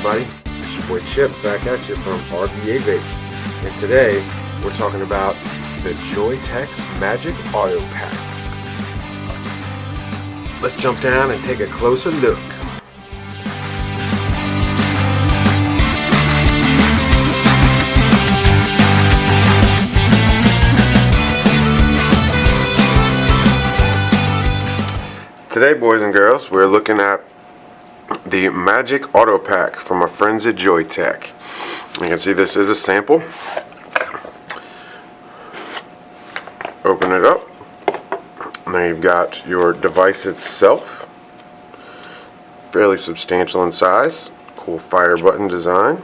everybody? It's your boy Chip back at you from RBA Vape. And today we're talking about the Joyetech Magic Auto Pack. Let's jump down and take a closer look. Today, boys and girls, we're looking at the Magic Auto Pack from our friends at Joyetech. You can see this is a sample. Open it up, and then you've got your device itself. Fairly substantial in size. Cool fire button design.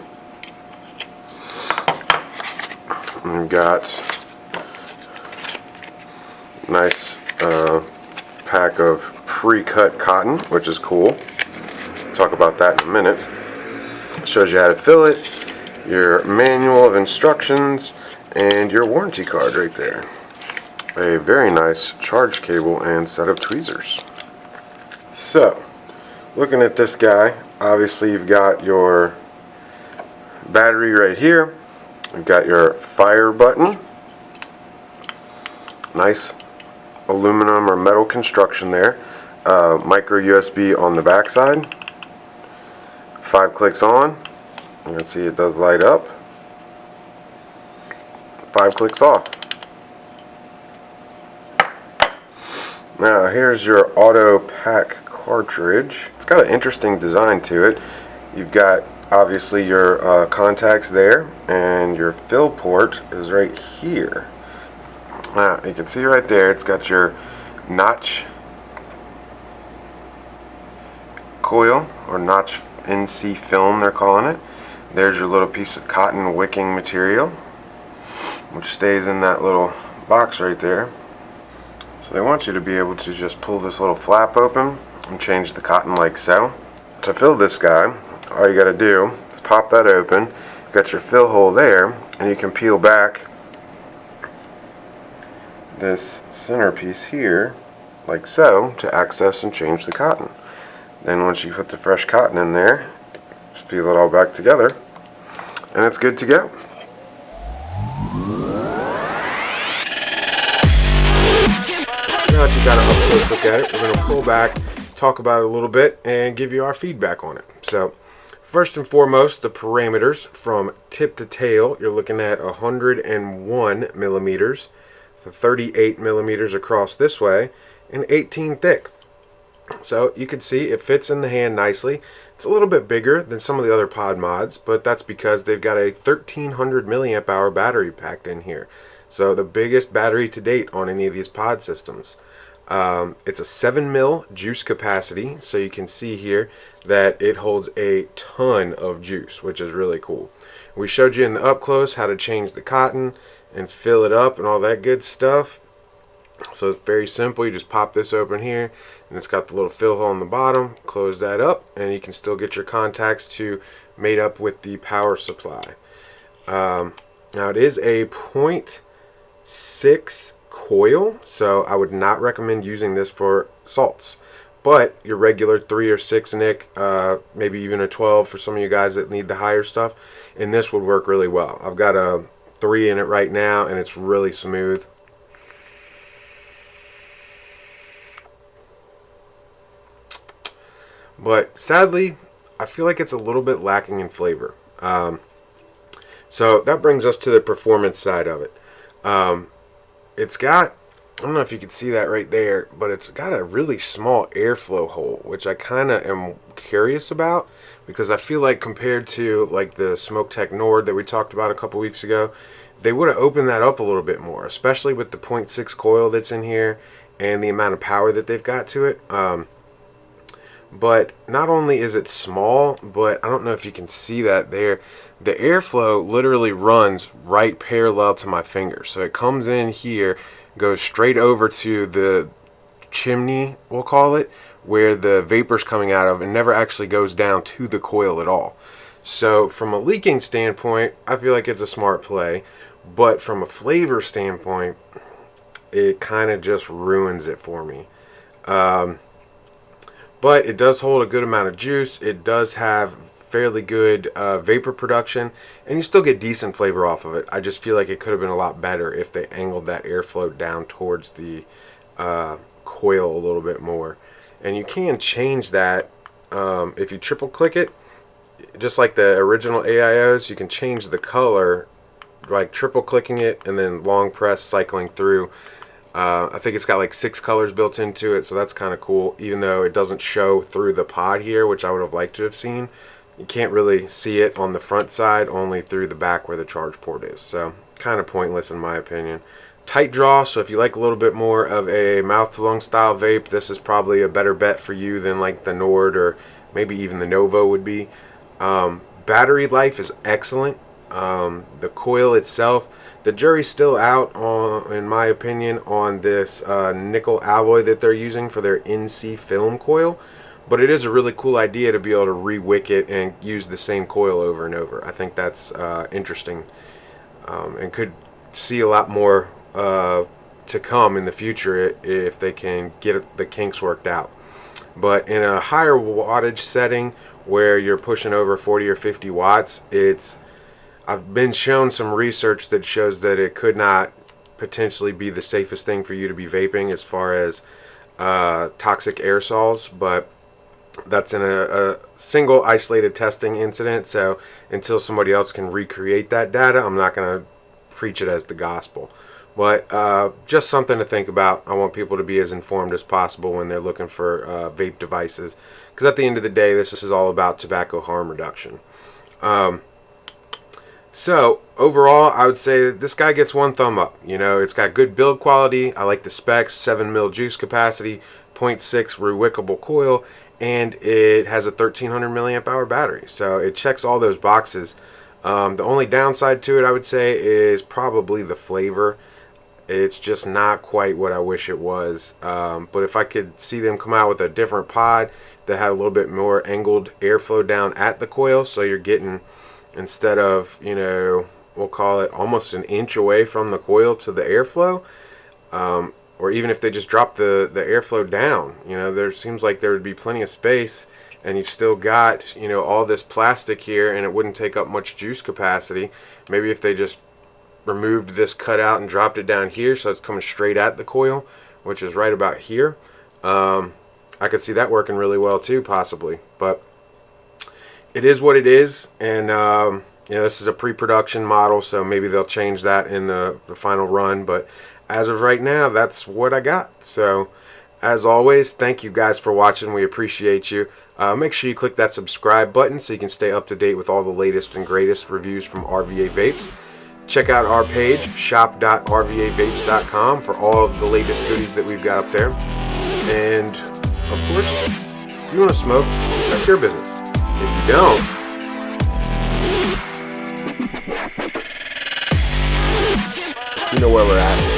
And you've got nice pack of pre-cut cotton, which is cool. Talk about that in a minute. Shows you how to fill it, your manual of instructions, and your warranty card right there. A very nice charge cable and set of tweezers. So, looking at this guy, obviously you've got your battery right here. You've got your fire button. Nice aluminum or metal construction there. Micro USB on the back side. 5 clicks on. You can see it does light up. 5 clicks off. Now here's your auto pack cartridge. It's got an interesting design to it. You've got obviously your contacts there, and your fill port is right here. Now you can see right there it's got your notch coil, or notch NC film they're calling it. There's your little piece of cotton wicking material, which stays in that little box right there. So they want you to be able to just pull this little flap open and change the cotton like so. To fill this guy, all you got to do is pop that open. You've got your fill hole there, and you can peel back this centerpiece here like so to access and change the cotton. Then once you put the fresh cotton in there, just peel it all back together, and it's good to go. Now that you got a close look at it, we're going to pull back, talk about it a little bit, and give you our feedback on it. So, first and foremost, the parameters from tip to tail, you're looking at 101 millimeters, 38 millimeters across this way, and 18 thick. So you can see it fits in the hand nicely. It's a little bit bigger than some of the other pod mods, but that's because they've got a 1300 milliamp hour battery packed in here. So the biggest battery to date on any of these pod systems. It's a 7 mil juice capacity, so you can see here that it holds a ton of juice, which is really cool. We showed you in the up close how to change the cotton and fill it up and all that good stuff. So it's very simple. You just pop this open here, and it's got the little fill hole on the bottom. Close that up, and you can still get your contacts to mate up with the power supply. Now it is a 0.6 coil, so I would not recommend using this for salts. But your regular 3 or 6 nick, maybe even a 12 for some of you guys that need the higher stuff, and this would work really well. I've got a 3 in it right now, and it's really smooth. But sadly, I feel like it's a little bit lacking in flavor. So that brings us to the performance side of it. It's got, I don't know if you can see that right there, but it's got a really small airflow hole, which I kind of am curious about, because I feel like compared to like the SmokeTech Nord that we talked about a couple weeks ago, they would have opened that up a little bit more, especially with the 0.6 coil that's in here and the amount of power that they've got to it. But not only is it small, but I don't know if you can see that there, the airflow literally runs right parallel to my finger. So it comes in here, goes straight over to the chimney, we'll call it, where the vapor's coming out of, and never actually goes down to the coil at all. So from a leaking standpoint, I feel like it's a smart play, but from a flavor standpoint, it kind of just ruins it for me. But it does hold a good amount of juice. It does have fairly good vapor production, and you still get decent flavor off of it. I just feel like it could have been a lot better if they angled that airflow down towards the coil a little bit more. And you can change that if you triple click it, just like the original AIOs. You can change the color, like triple clicking it and then long press cycling through. I think it's got like 6 colors built into it, so that's kind of cool, even though it doesn't show through the pod here, which I would have liked to have seen. You can't really see it on the front side, only through the back where the charge port is, so kind of pointless in my opinion. Tight draw, so if you like a little bit more of a mouth to lung style vape, this is probably a better bet for you than like the Nord or maybe even the Novo would be. Battery life is excellent. The coil itself, the jury's still out on, in my opinion, on this nickel alloy that they're using for their NC film coil, but it is a really cool idea to be able to rewick it and use the same coil over and over. I think that's interesting, and could see a lot more to come in the future if they can get the kinks worked out. But in a higher wattage setting where you're pushing over 40 or 50 watts, I've been shown some research that shows that it could not potentially be the safest thing for you to be vaping as far as toxic aerosols, but that's in a single isolated testing incident, so until somebody else can recreate that data, I'm not going to preach it as the gospel. But just something to think about. I want people to be as informed as possible when they're looking for vape devices, because at the end of the day, this is all about tobacco harm reduction. So overall, I would say this guy gets 1 thumb up. You know, it's got good build quality. I like the specs: 7 mil juice capacity, 0.6 rewickable coil, and it has a 1300 milliamp hour battery. So it checks all those boxes. The only downside to it, I would say, is probably the flavor. It's just not quite what I wish it was. But if I could see them come out with a different pod that had a little bit more angled airflow down at the coil, so you're getting, instead of, you know, we'll call it almost an inch away from the coil to the airflow, or even if they just drop the airflow down, you know, there seems like there would be plenty of space, and you've still got, you know, all this plastic here, and it wouldn't take up much juice capacity. Maybe if they just removed this cutout and dropped it down here so it's coming straight at the coil, which is right about here, I could see that working really well too, possibly. But it is what it is, and you know, this is a pre-production model, so maybe they'll change that in the final run, but as of right now, that's what I got. So as always, thank you guys for watching. We appreciate you. Make sure you click that subscribe button so you can stay up to date with all the latest and greatest reviews from RVA Vapes. Check out our page, shop.rvavapes.com, for all of the latest goodies that we've got up there. And of course, if you want to smoke, that's your business. If you don't, you know where we're at.